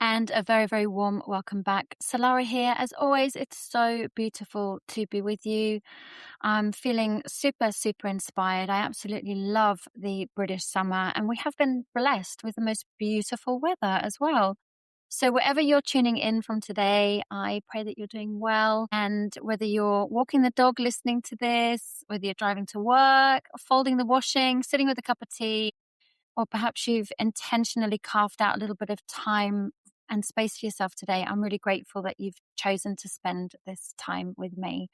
And a very, very warm welcome back. Salarah here. As always, it's so beautiful to be with you. I'm feeling super, super inspired. I absolutely love the British summer, and we have been blessed with the most beautiful weather as well. So, wherever you're tuning in from today, I pray that you're doing well. And whether you're walking the dog listening to this, whether you're driving to work, folding the washing, sitting with a cup of tea, or perhaps you've intentionally carved out a little bit of time and space for yourself today, I'm really grateful that you've chosen to spend this time with me.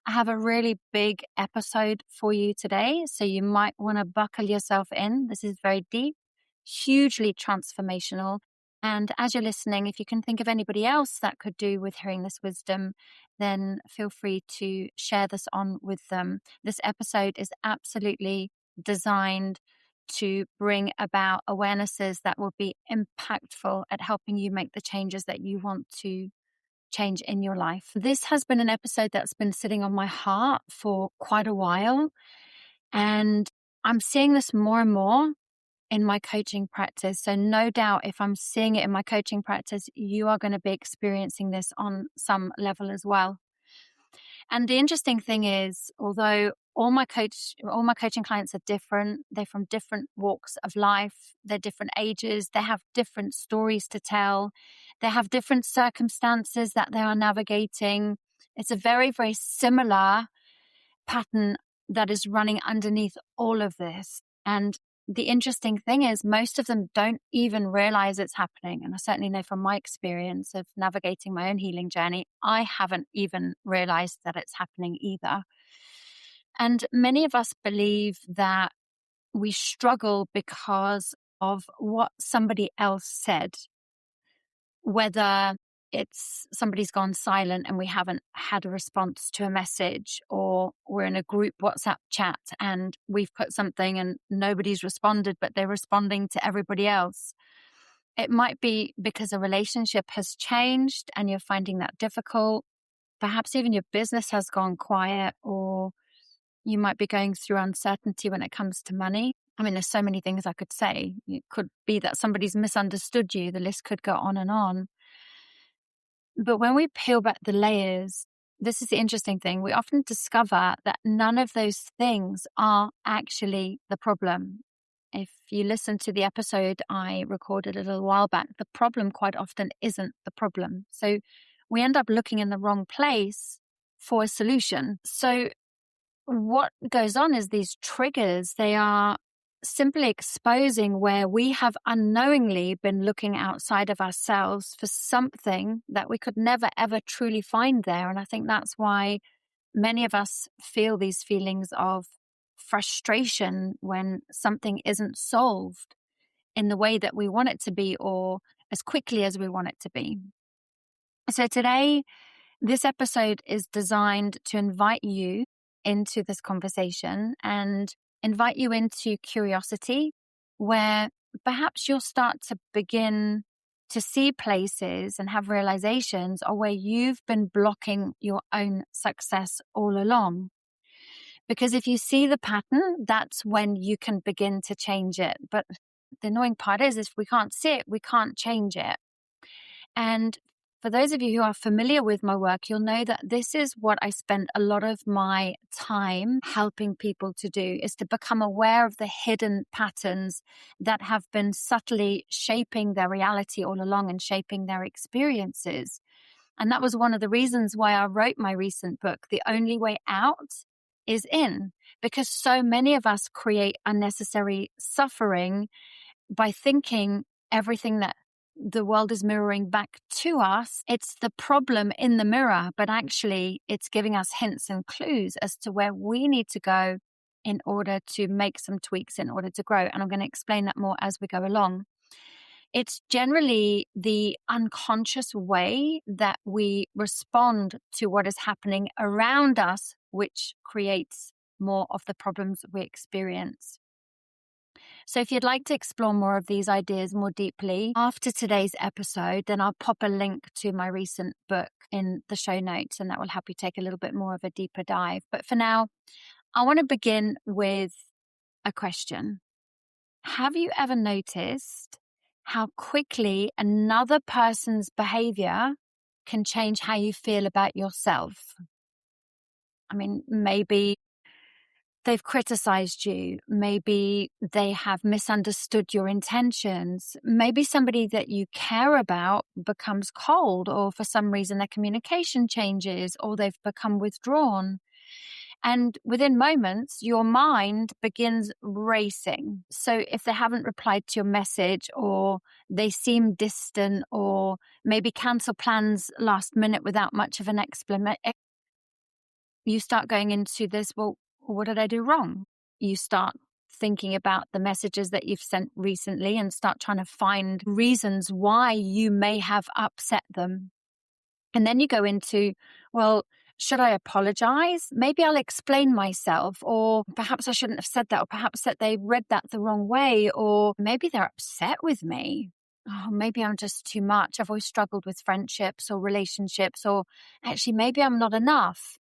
I have a really big episode for you today, so you might want to buckle yourself in. This is very deep, hugely transformational. And as you're listening, if you can think of anybody else that could do with hearing this wisdom, then feel free to share this on with them. This episode is absolutely designed to bring about awarenesses that will be impactful at helping you make the changes that you want to change in your life. This has been an episode that's been sitting on my heart for quite a while, and I'm seeing this more and more in my coaching practice. So no doubt if I'm seeing it in my coaching practice, you are going to be experiencing this on some level as well. And the interesting thing is, although all my coaching clients are different, they're from different walks of life, they're different ages, they have different stories to tell, they have different circumstances that they are navigating. It's a very, very similar pattern that is running underneath all of this. And the interesting thing is most of them don't even realize it's happening. And I certainly know from my experience of navigating my own healing journey, I haven't even realized that it's happening either. And many of us believe that we struggle because of what somebody else said, whether it's somebody's gone silent and we haven't had a response to a message, or we're in a group WhatsApp chat and we've put something and nobody's responded, but they're responding to everybody else. It might be because a relationship has changed and you're finding that difficult. Perhaps even your business has gone quiet, or you might be going through uncertainty when it comes to money. I mean, there's so many things I could say. It could be that somebody's misunderstood you. The list could go on and on. But when we peel back the layers, this is the interesting thing. We often discover that none of those things are actually the problem. If you listen to the episode I recorded a little while back, the problem quite often isn't the problem. So we end up looking in the wrong place for a solution. So what goes on is these triggers, they are simply exposing where we have unknowingly been looking outside of ourselves for something that we could never, ever truly find there. And I think that's why many of us feel these feelings of frustration when something isn't solved in the way that we want it to be, or as quickly as we want it to be. So today, this episode is designed to invite you into this conversation and invite you into curiosity, where perhaps you'll start to begin to see places and have realizations of where you've been blocking your own success all along. Because if you see the pattern, that's when you can begin to change it. But the annoying part is if we can't see it, we can't change it. And for those of you who are familiar with my work, you'll know that this is what I spend a lot of my time helping people to do, is to become aware of the hidden patterns that have been subtly shaping their reality all along and shaping their experiences. And that was one of the reasons why I wrote my recent book, The Only Way Out is In, because so many of us create unnecessary suffering by thinking everything that the world is mirroring back to us, it's the problem in the mirror, but actually it's giving us hints and clues as to where we need to go in order to make some tweaks in order to grow. And I'm going to explain that more as we go along. It's generally the unconscious way that we respond to what is happening around us, which creates more of the problems we experience. So if you'd like to explore more of these ideas more deeply after today's episode, then I'll pop a link to my recent book in the show notes, and that will help you take a little bit more of a deeper dive. But for now, I want to begin with a question. Have you ever noticed how quickly another person's behavior can change how you feel about yourself. I mean, maybe they've criticized you. Maybe they have misunderstood your intentions. Maybe somebody that you care about becomes cold, or for some reason their communication changes, or they've become withdrawn. And within moments, your mind begins racing. So if they haven't replied to your message, or they seem distant, or maybe cancel plans last minute without much of an explanation, you start going into this, well, what did I do wrong? You start thinking about the messages that you've sent recently and start trying to find reasons why you may have upset them. And then you go into, well, should I apologize? Maybe I'll explain myself, or perhaps I shouldn't have said that, or perhaps that they read that the wrong way, or maybe they're upset with me. Oh, maybe I'm just too much. I've always struggled with friendships or relationships, or actually, maybe I'm not enough.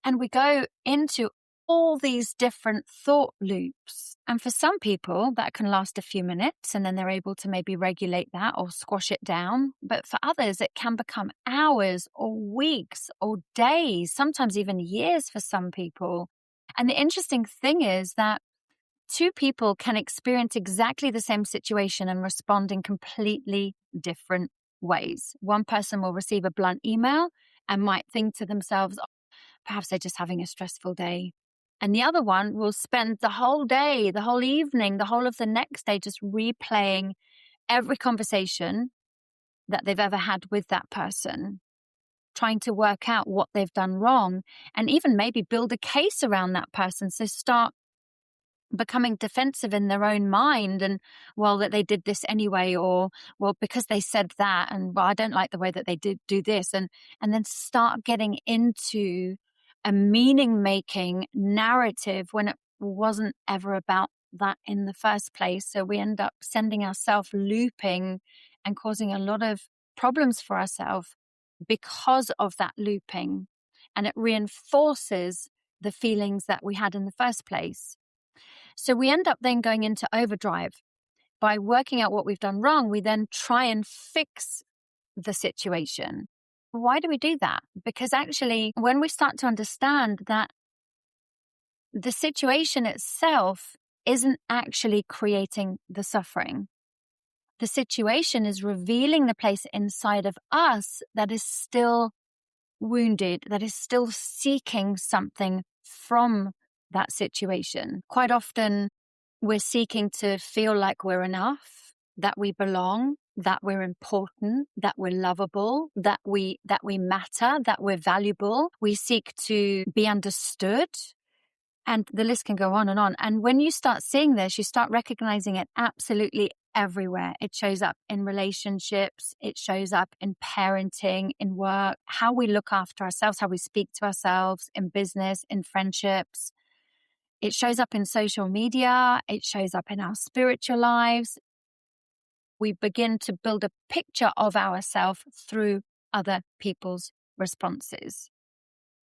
And we go into all these different thought loops. And for some people, that can last a few minutes and then they're able to maybe regulate that or squash it down. But for others, it can become hours or weeks or days, sometimes even years for some people. And the interesting thing is that two people can experience exactly the same situation and respond in completely different ways. One person will receive a blunt email and might think to themselves, perhaps they're just having a stressful day. And the other one will spend the whole day, the whole evening, the whole of the next day just replaying every conversation that they've ever had with that person, trying to work out what they've done wrong, and even maybe build a case around that person. So start becoming defensive in their own mind, and, well, that they did this anyway, or, well, because they said that, and, well, I don't like the way that they did do this, and then start getting into a meaning making narrative when it wasn't ever about that in the first place. So we end up sending ourselves looping and causing a lot of problems for ourselves because of that looping, and it reinforces the feelings that we had in the first place. So we end up then going into overdrive. By working out what we've done wrong, we then try and fix the situation. Why do we do that? Because actually, when we start to understand that the situation itself isn't actually creating the suffering, the situation is revealing the place inside of us that is still wounded, that is still seeking something from that situation. Quite often, we're seeking to feel like we're enough, that we belong, that we're important, that we're lovable, that we matter, that we're valuable. We seek to be understood. And the list can go on. And when you start seeing this, you start recognizing it absolutely everywhere. It shows up in relationships. It shows up in parenting, in work, how we look after ourselves, how we speak to ourselves, in business, in friendships. It shows up in social media. It shows up in our spiritual lives. We begin to build a picture of ourselves through other people's responses.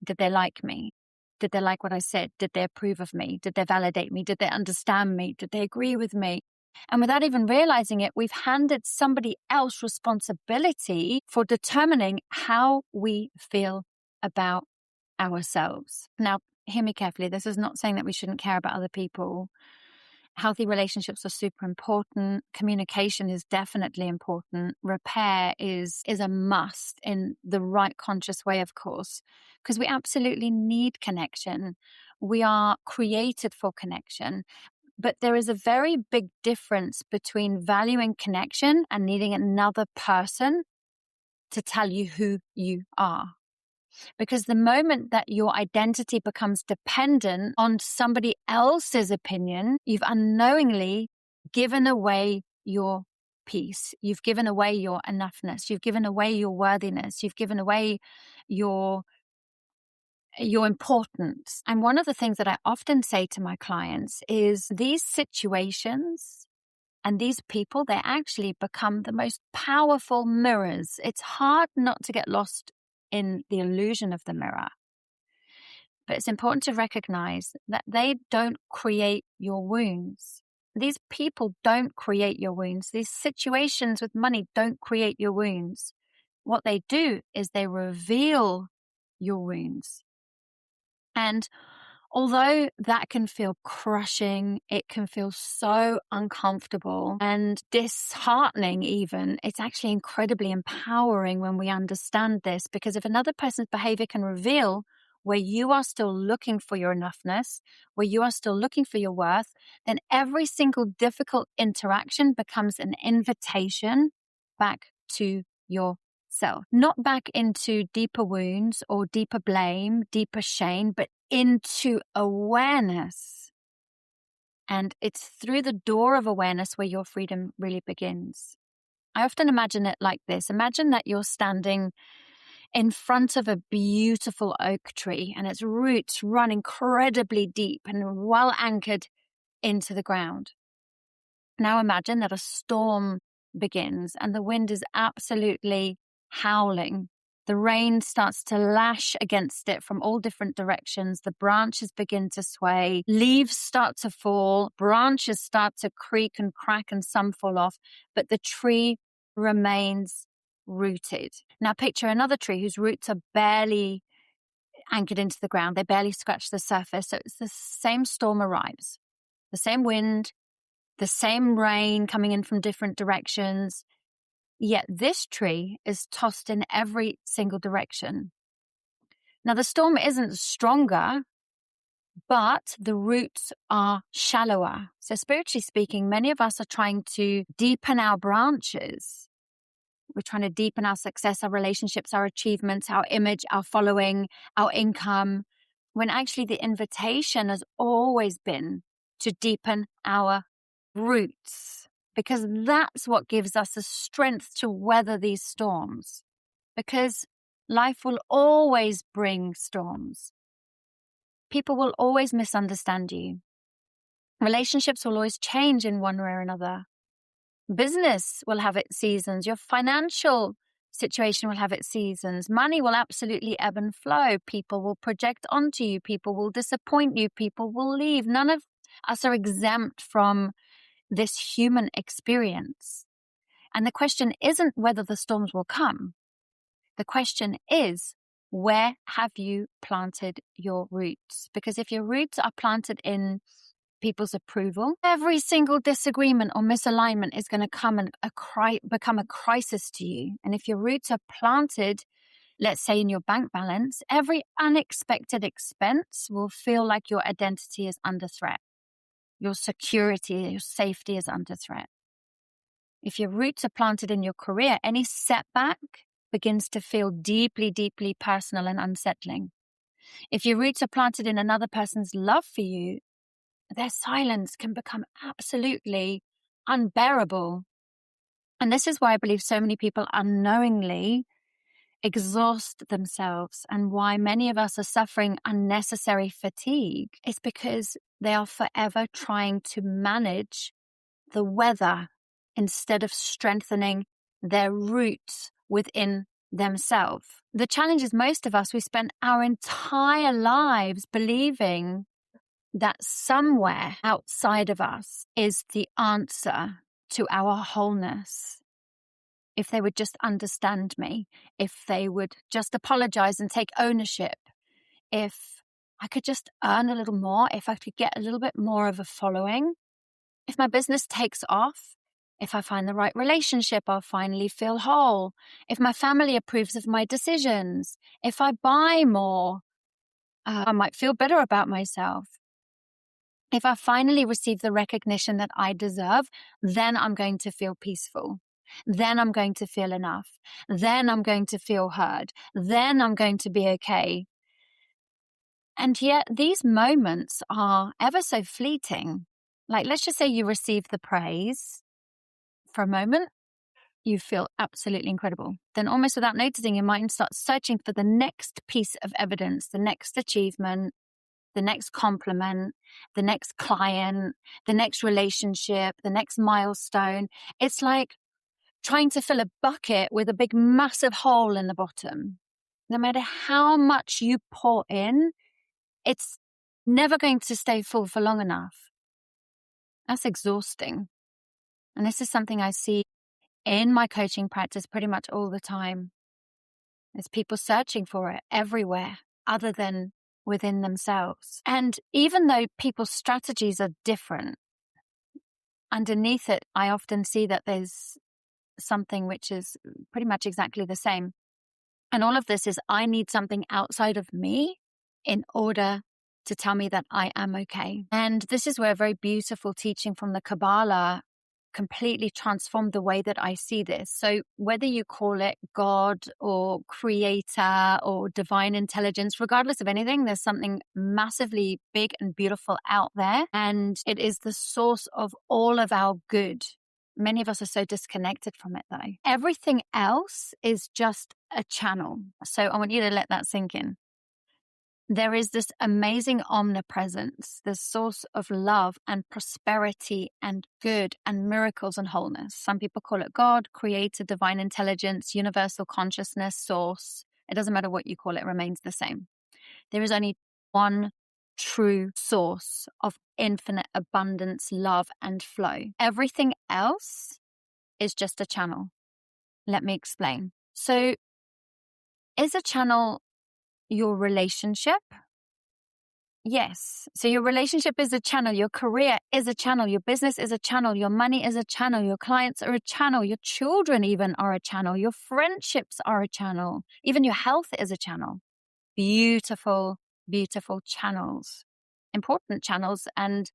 Did they like me? Did they like what I said? Did they approve of me? Did they validate me? Did they understand me? Did they agree with me? And without even realizing it, we've handed somebody else responsibility for determining how we feel about ourselves. Now, hear me carefully. This is not saying that we shouldn't care about other people. Healthy relationships are super important. Communication is definitely important. Repair is a must in the right conscious way, of course, because we absolutely need connection. We are created for connection. But there is a very big difference between valuing connection and needing another person to tell you who you are. Because the moment that your identity becomes dependent on somebody else's opinion, you've unknowingly given away your peace. You've given away your enoughness. You've given away your worthiness. You've given away your importance. And one of the things that I often say to my clients is these situations and these people, they actually become the most powerful mirrors. It's hard not to get lost in the illusion of the mirror. But it's important to recognize that they don't create your wounds. These people don't create your wounds. These situations with money don't create your wounds. What they do is they reveal your wounds. And although that can feel crushing, it can feel so uncomfortable and disheartening even, it's actually incredibly empowering when we understand this, because if another person's behavior can reveal where you are still looking for your enoughness, where you are still looking for your worth, then every single difficult interaction becomes an invitation back to your self, not back into deeper wounds or deeper blame, deeper shame, but into awareness. And it's through the door of awareness where your freedom really begins. I often imagine it like this. Imagine that you're standing in front of a beautiful oak tree and its roots run incredibly deep and well anchored into the ground. Now imagine that a storm begins and the wind is absolutely howling. The rain starts to lash against it from all different directions. The branches begin to sway. Leaves start to fall. Branches start to creak and crack, and some fall off. But the tree remains rooted. Now picture another tree whose roots are barely anchored into the ground. They barely scratch the surface. So it's the same storm arrives. The same wind, the same rain coming in from different directions. Yet this tree is tossed in every single direction. Now, the storm isn't stronger, but the roots are shallower. So spiritually speaking, many of us are trying to deepen our branches. We're trying to deepen our success, our relationships, our achievements, our image, our following, our income, when actually the invitation has always been to deepen our roots, because that's what gives us the strength to weather these storms. Because life will always bring storms. People will always misunderstand you. Relationships will always change in one way or another. Business will have its seasons. Your financial situation will have its seasons. Money will absolutely ebb and flow. People will project onto you. People will disappoint you. People will leave. None of us are exempt from this human experience. And the question isn't whether the storms will come. The question is, where have you planted your roots? Because if your roots are planted in people's approval, every single disagreement or misalignment is going to come and become a crisis to you. And if your roots are planted, let's say in your bank balance, every unexpected expense will feel like your identity is under threat. Your security, your safety is under threat. If your roots are planted in your career, any setback begins to feel deeply, deeply personal and unsettling. If your roots are planted in another person's love for you, their silence can become absolutely unbearable. And this is why I believe so many people unknowingly exhaust themselves, and why many of us are suffering unnecessary fatigue. It's because they are forever trying to manage the weather instead of strengthening their roots within themselves. The challenge is most of us, we spend our entire lives believing that somewhere outside of us is the answer to our wholeness. If they would just understand me, if they would just apologize and take ownership, if I could just earn a little more, if I could get a little bit more of a following, if my business takes off, if I find the right relationship, I'll finally feel whole. If my family approves of my decisions, if I buy more, I might feel better about myself. If I finally receive the recognition that I deserve, then I'm going to feel peaceful. Then I'm going to feel enough. Then I'm going to feel heard. Then I'm going to be okay. And yet these moments are ever so fleeting. Like, let's just say you receive the praise. For a moment, you feel absolutely incredible. Then almost without noticing, your mind starts searching for the next piece of evidence, the next achievement, the next compliment, the next client, the next relationship, the next milestone. It's like trying to fill a bucket with a big, massive hole in the bottom. No matter how much you pour in, it's never going to stay full for long enough. That's exhausting. And this is something I see in my coaching practice pretty much all the time. There's people searching for it everywhere other than within themselves. And even though people's strategies are different, underneath it, I often see that there's something which is pretty much exactly the same. And all of this is I need something outside of me in order to tell me that I am okay. And this is where a very beautiful teaching from the Kabbalah completely transformed the way that I see this. So whether you call it God or creator or divine intelligence, regardless of anything, there's something massively big and beautiful out there. And it is the source of all of our good. Many of us are so disconnected from it, though. Everything else is just a channel. So I want you to let that sink in. There is this amazing omnipresence, the source of love and prosperity and good and miracles and wholeness. Some people call it God, creator, divine intelligence, universal consciousness, source. It doesn't matter what you call it, it remains the same. There is only one true source of infinite abundance, love, and flow. Everything else is just a channel. Let me explain. So, is a channel your relationship? Yes. So your relationship is a channel. Your career is a channel. Your business is a channel. Your money is a channel. Your clients are a channel. Your children even are a channel. Your friendships are a channel. Even your health is a channel. Beautiful, beautiful channels. Important channels and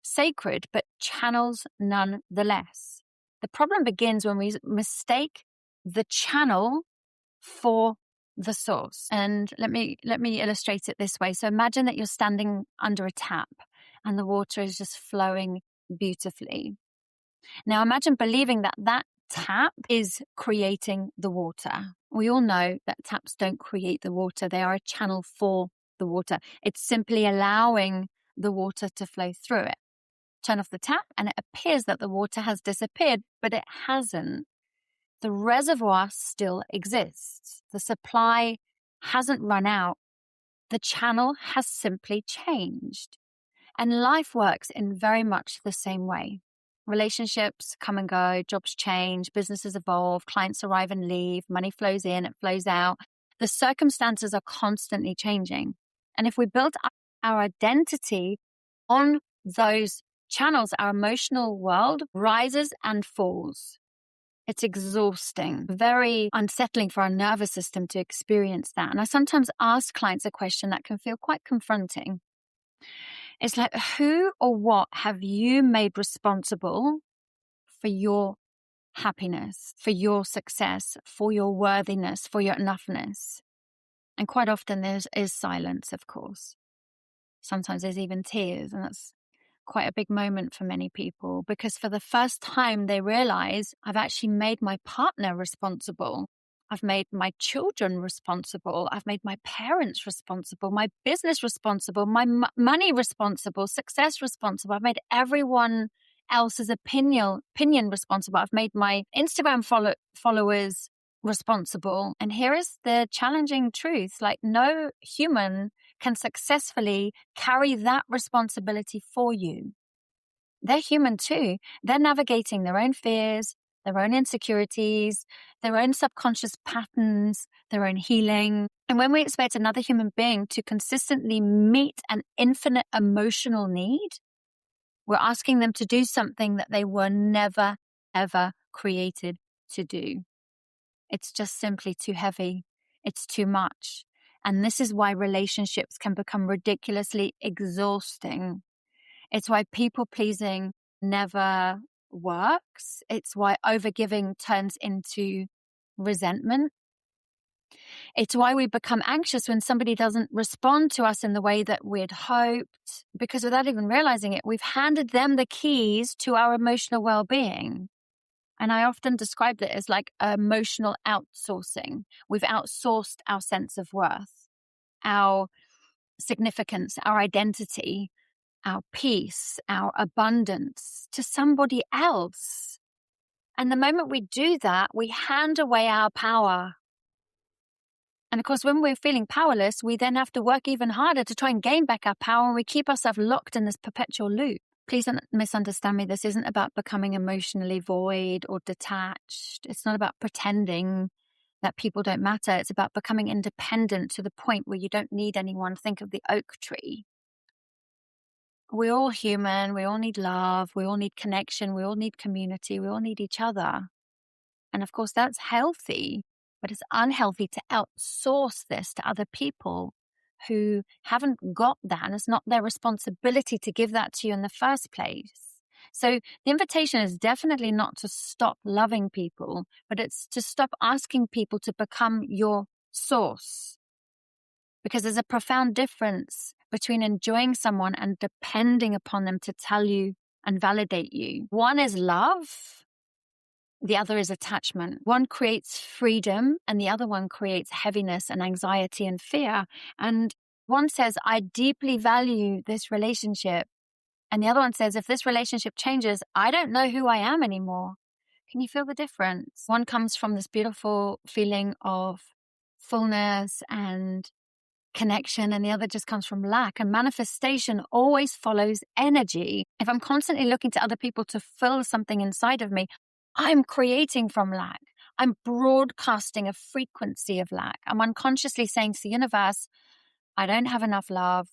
sacred, but channels nonetheless. The problem begins when we mistake the channel for the source. And let me illustrate it this way. So imagine that you're standing under a tap and the water is just flowing beautifully. Now imagine believing that that tap is creating the water. We all know that taps don't create the water. They are a channel for the water. It's simply allowing the water to flow through it. Turn off the tap and it appears that the water has disappeared, but it hasn't. The reservoir still exists. The supply hasn't run out. The channel has simply changed. And life works in very much the same way. Relationships come and go, jobs change, businesses evolve, clients arrive and leave, money flows in, it flows out. The circumstances are constantly changing. And if we build up our identity on those channels, our emotional world rises and falls. It's exhausting, very unsettling for our nervous system to experience that. And I sometimes ask clients a question that can feel quite confronting. It's like, who or what have you made responsible for your happiness, for your success, for your worthiness, for your enoughness? And quite often there is silence, of course. Sometimes there's even tears, and that's quite a big moment for many people, because for the first time they realize I've actually made my partner responsible. I've made my children responsible. I've made my parents responsible, my business responsible, my money responsible, success responsible. I've made everyone else's opinion responsible. I've made my Instagram followers responsible. And here is the challenging truth. Like, no human can successfully carry that responsibility for you. They're human too. They're navigating their own fears, their own insecurities, their own subconscious patterns, their own healing. And when we expect another human being to consistently meet an infinite emotional need, we're asking them to do something that they were never, ever created to do. It's just simply too heavy. It's too much. And this is why relationships can become ridiculously exhausting. It's why people pleasing never works. It's why overgiving turns into resentment. It's why we become anxious when somebody doesn't respond to us in the way that we'd hoped, because without even realizing it, we've handed them the keys to our emotional well-being. And I often describe it as like emotional outsourcing. We've outsourced our sense of worth, our significance, our identity, our peace, our abundance to somebody else. And the moment we do that, we hand away our power. And of course, when we're feeling powerless, we then have to work even harder to try and gain back our power, and we keep ourselves locked in this perpetual loop. Please don't misunderstand me. This isn't about becoming emotionally void or detached. It's not about pretending that people don't matter. It's about becoming independent to the point where you don't need anyone. Think of the oak tree. We're all human. We all need love. We all need connection. We all need community. We all need each other. And of course, that's healthy, but it's unhealthy to outsource this to other people who haven't got that. And it's not their responsibility to give that to you in the first place. So the invitation is definitely not to stop loving people, but it's to stop asking people to become your source. Because there's a profound difference between enjoying someone and depending upon them to tell you and validate you. One is love. The other is attachment. One creates freedom and the other one creates heaviness and anxiety and fear. And one says, I deeply value this relationship. And the other one says, if this relationship changes, I don't know who I am anymore. Can you feel the difference? One comes from this beautiful feeling of fullness and connection, and the other just comes from lack. And manifestation always follows energy. If I'm constantly looking to other people to fill something inside of me, I'm creating from lack. I'm broadcasting a frequency of lack. I'm unconsciously saying to the universe, I don't have enough love.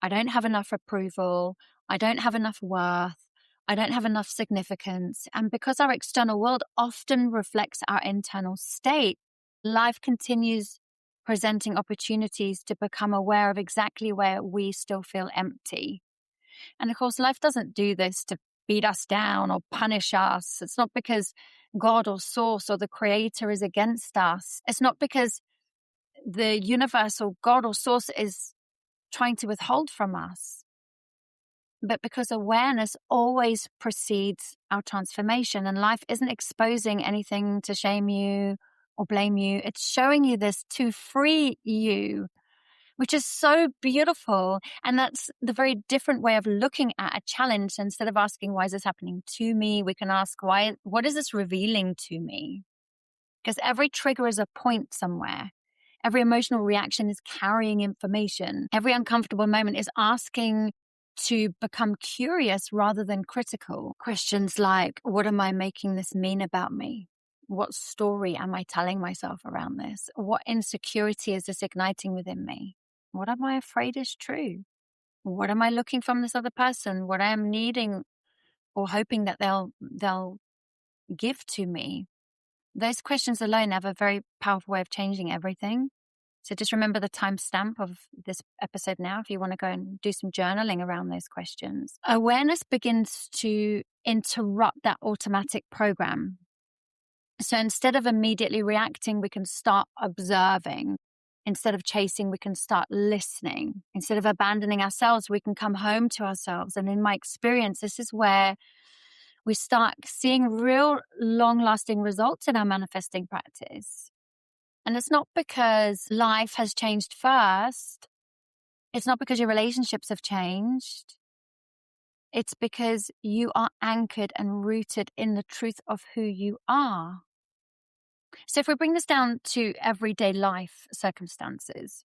I don't have enough approval. I don't have enough worth. I don't have enough significance. And because our external world often reflects our internal state, life continues presenting opportunities to become aware of exactly where we still feel empty. And of course, life doesn't do this to beat us down or punish us. It's not because God or source or the creator is against us. It's not because the universe or God or source is trying to withhold from us, but because awareness always precedes our transformation, and life isn't exposing anything to shame you or blame you. It's showing you this to free you, which is so beautiful. And that's the very different way of looking at a challenge. Instead of asking, why is this happening to me? We can ask, what is this revealing to me? Because every trigger is a point somewhere. Every emotional reaction is carrying information. Every uncomfortable moment is asking to become curious rather than critical. Questions like, what am I making this mean about me? What story am I telling myself around this? What insecurity is this igniting within me? What am I afraid is true? What am I looking from this other person? What I am needing or hoping that they'll give to me? Those questions alone have a very powerful way of changing everything. So just remember the timestamp of this episode now if you want to go and do some journaling around those questions. Awareness begins to interrupt that automatic program. So instead of immediately reacting, we can start observing. Instead of chasing, we can start listening. Instead of abandoning ourselves, we can come home to ourselves. And in my experience, this is where we start seeing real long-lasting results in our manifesting practice. And it's not because life has changed first. It's not because your relationships have changed. It's because you are anchored and rooted in the truth of who you are. So if we bring this down to everyday life circumstances,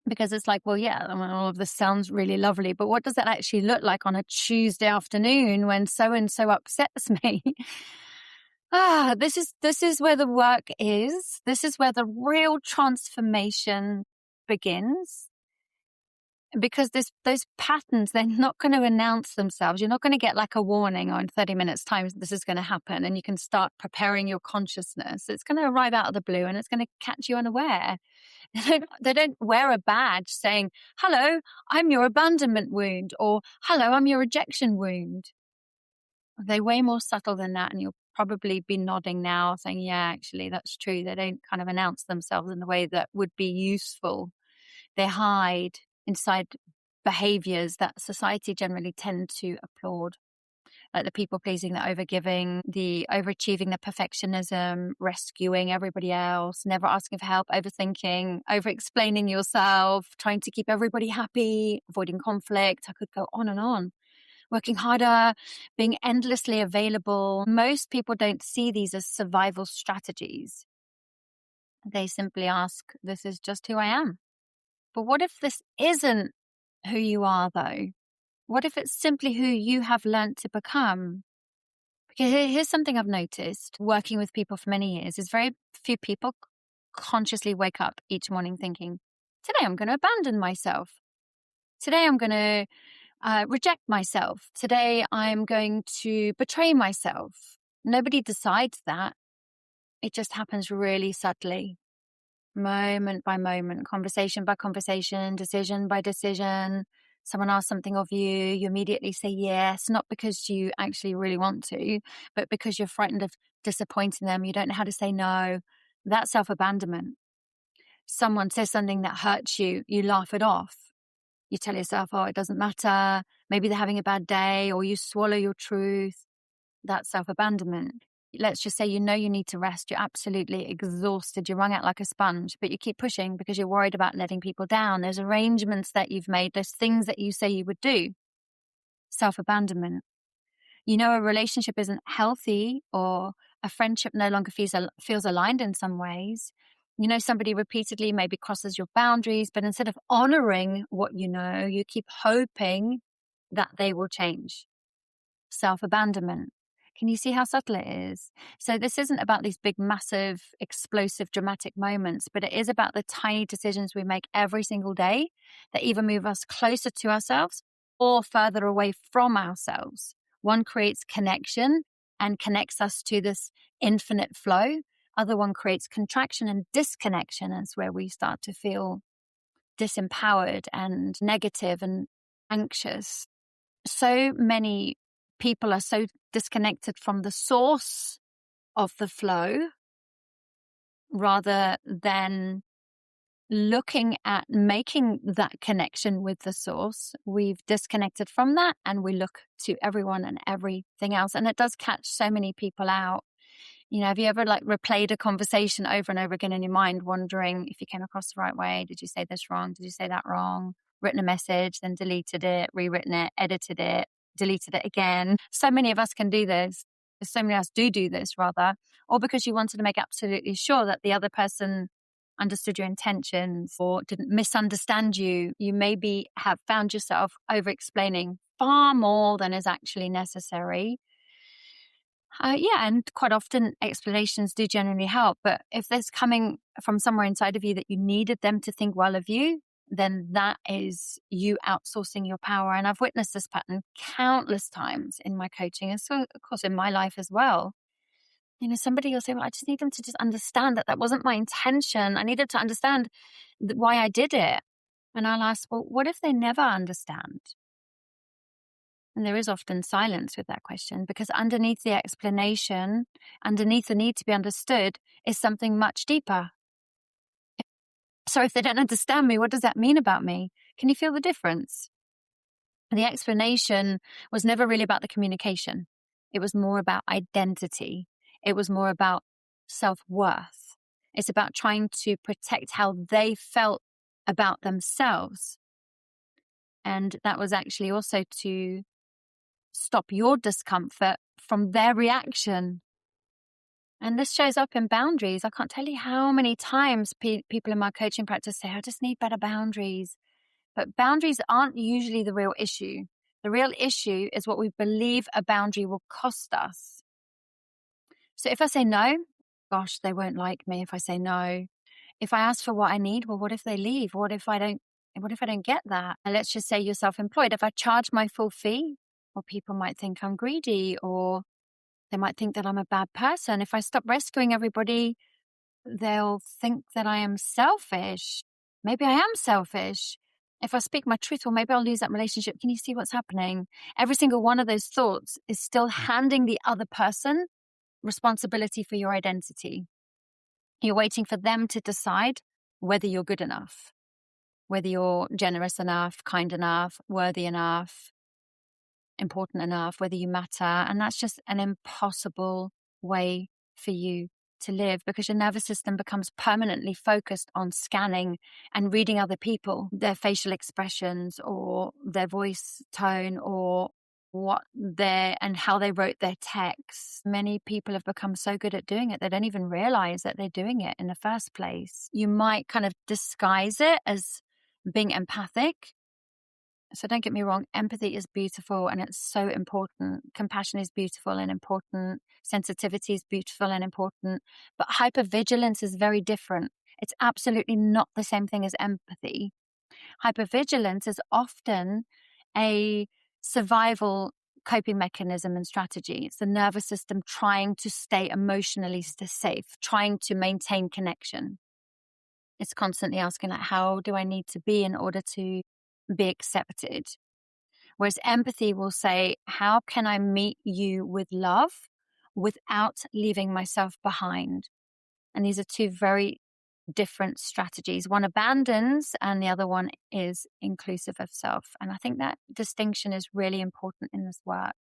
because it's like, well, yeah, I mean, all of this sounds really lovely, but what does that actually look like on a Tuesday afternoon when so-and-so upsets me? This is where the work is. This is where the real transformation begins. Because those patterns, they're not going to announce themselves. You're not going to get like a warning, or in 30 minutes time, this is going to happen. And you can start preparing your consciousness. It's going to arrive out of the blue and it's going to catch you unaware. They don't wear a badge saying, hello, I'm your abandonment wound, or hello, I'm your rejection wound. They're way more subtle than that. And you'll probably be nodding now saying, yeah, actually, that's true. They don't kind of announce themselves in the way that would be useful. They hide inside behaviors that society generally tend to applaud, like the people pleasing, the overgiving, the overachieving, the perfectionism, rescuing everybody else, never asking for help, overthinking, over-explaining yourself, trying to keep everybody happy, avoiding conflict. I could go on and on. Working harder, being endlessly available. Most people don't see these as survival strategies. They simply ask, this is just who I am. But what if this isn't who you are, though? What if it's simply who you have learnt to become? Because here's something I've noticed working with people for many years is very few people consciously wake up each morning thinking, today I'm going to abandon myself. Today I'm going to reject myself. Today I'm going to betray myself. Nobody decides that. It just happens really subtly, moment by moment, conversation by conversation, decision by decision. Someone asks something of you, you immediately say yes, not because you actually really want to, but because you're frightened of disappointing them. You don't know how to say no. That's self-abandonment. Someone says something that hurts you, you laugh it off. You tell yourself, oh, it doesn't matter. Maybe they're having a bad day, or you swallow your truth. That's self-abandonment. Let's just say you know you need to rest. You're absolutely exhausted. You're wrung out like a sponge, but you keep pushing because you're worried about letting people down. There's arrangements that you've made. There's things that you say you would do. Self-abandonment. You know a relationship isn't healthy, or a friendship no longer feels aligned in some ways. You know somebody repeatedly maybe crosses your boundaries, but instead of honoring what you know, you keep hoping that they will change. Self-abandonment. Can you see how subtle it is? So this isn't about these big, massive, explosive, dramatic moments, but it is about the tiny decisions we make every single day that either move us closer to ourselves or further away from ourselves. One creates connection and connects us to this infinite flow. Other one creates contraction and disconnection. It's where we start to feel disempowered and negative and anxious. So many people are so disconnected from the source of the flow rather than looking at making that connection with the source. We've disconnected from that and we look to everyone and everything else. And it does catch so many people out. You know, have you ever replayed a conversation over and over again in your mind, wondering if you came across the right way? Did you say this wrong? Did you say that wrong? Written a message, then deleted it, rewritten it, edited it, deleted it again. So many of us can do this. So many of us do this rather, or because you wanted to make absolutely sure that the other person understood your intentions or didn't misunderstand you. You maybe have found yourself over-explaining far more than is actually necessary. And quite often explanations do generally help. But if there's coming from somewhere inside of you that you needed them to think well of you, then that is you outsourcing your power. And I've witnessed this pattern countless times in my coaching, and so, of course, in my life as well. You know, somebody will say, well, I just need them to just understand that wasn't my intention. I needed to understand why I did it. And I'll ask, well, what if they never understand? And there is often silence with that question, because underneath the explanation, underneath the need to be understood, is something much deeper. So if they don't understand me, what does that mean about me? Can you feel the difference? The explanation was never really about the communication. It was more about identity. It was more about self-worth. It's about trying to protect how they felt about themselves. And that was actually also to stop your discomfort from their reaction. And this shows up in boundaries. I can't tell you how many times people in my coaching practice say, I just need better boundaries. But boundaries aren't usually the real issue. The real issue is what we believe a boundary will cost us. So if I say no, gosh, they won't like me if I say no. If I ask for what I need, well, what if they leave? What if I don't get that? And let's just say you're self-employed. If I charge my full fee, well, people might think I'm greedy, or they might think that I'm a bad person. If I stop rescuing everybody, they'll think that I am selfish. Maybe I am selfish. If I speak my truth, well, maybe I'll lose that relationship. Can you see what's happening? Every single one of those thoughts is still handing the other person responsibility for your identity. You're waiting for them to decide whether you're good enough, whether you're generous enough, kind enough, worthy enough, important enough, whether you matter. And that's just an impossible way for you to live, because your nervous system becomes permanently focused on scanning and reading other people, their facial expressions or their voice tone or and how they wrote their texts. Many people have become so good at doing it, they don't even realize that they're doing it in the first place. You might kind of disguise it as being empathic, So don't get me wrong, empathy is beautiful and it's so important. Compassion is beautiful and important. Sensitivity is beautiful and important. But hypervigilance is very different. It's absolutely not the same thing as empathy. Hypervigilance is often a survival coping mechanism and strategy. It's the nervous system trying to stay emotionally safe, trying to maintain connection. It's constantly asking, like, how do I need to be in order to be accepted? Whereas empathy will say, how can I meet you with love without leaving myself behind? And these are two very different strategies. One abandons and the other one is inclusive of self. And I think that distinction is really important in this work.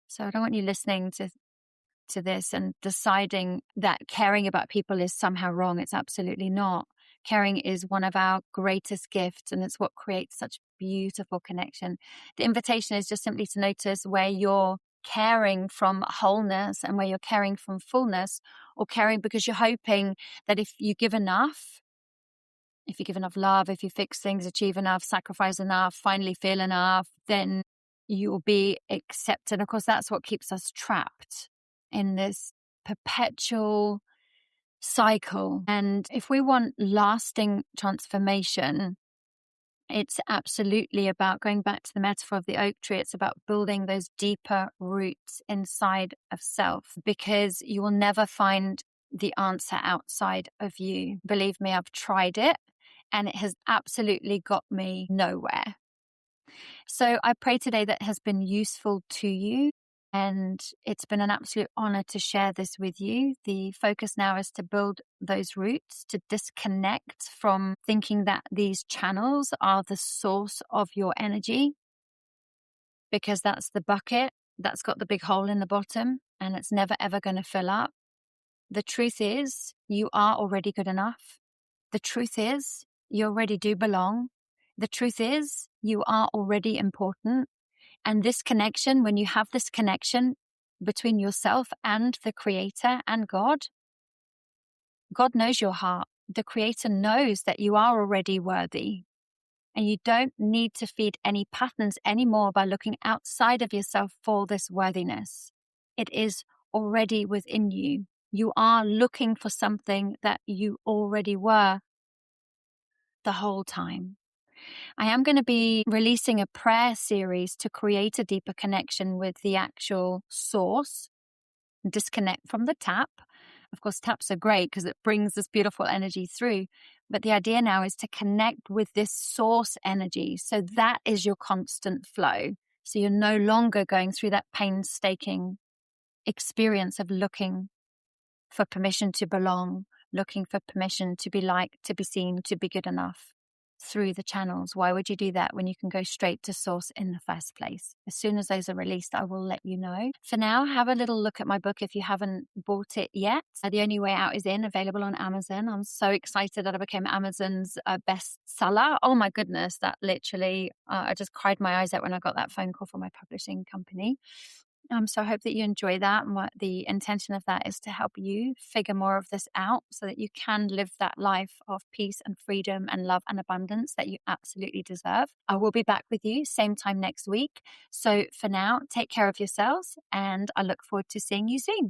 So I don't want you listening to this and deciding that caring about people is somehow wrong. It's absolutely not. Caring is one of our greatest gifts, and it's what creates such beautiful connection. The invitation is just simply to notice where you're caring from wholeness and where you're caring from fullness, or caring because you're hoping that if you give enough love, if you fix things, achieve enough, sacrifice enough, finally feel enough, then you will be accepted. Of course, that's what keeps us trapped in this perpetual cycle. And if we want lasting transformation, it's absolutely about going back to the metaphor of the oak tree. It's about building those deeper roots inside of self, because you will never find the answer outside of you. Believe me, I've tried it and it has absolutely got me nowhere. So I pray today that has been useful to you. And it's been an absolute honor to share this with you. The focus now is to build those roots, to disconnect from thinking that these channels are the source of your energy, because that's the bucket that's got the big hole in the bottom and it's never, ever going to fill up. The truth is, you are already good enough. The truth is, you already do belong. The truth is, you are already important. And this connection, when you have this connection between yourself and the Creator and God knows your heart. The Creator knows that you are already worthy. And you don't need to feed any patterns anymore by looking outside of yourself for this worthiness. It is already within you. You are looking for something that you already were the whole time. I am going to be releasing a prayer series to create a deeper connection with the actual source, disconnect from the tap. Of course, taps are great because it brings this beautiful energy through. But the idea now is to connect with this source energy. So that is your constant flow. So you're no longer going through that painstaking experience of looking for permission to belong, looking for permission to be liked, to be seen, to be good enough through the channels. Why would you do that when you can go straight to source in the first place? As soon as those are released, I will let you know. For now, have a little look at my book if you haven't bought it yet. The Only Way Out is available on Amazon. I'm so excited that I became Amazon's bestseller. Oh my goodness, that literally, I just cried my eyes out when I got that phone call from my publishing company. So I hope that you enjoy that. And what the intention of that is to help you figure more of this out so that you can live that life of peace and freedom and love and abundance that you absolutely deserve. I will be back with you same time next week. So for now, take care of yourselves and I look forward to seeing you soon.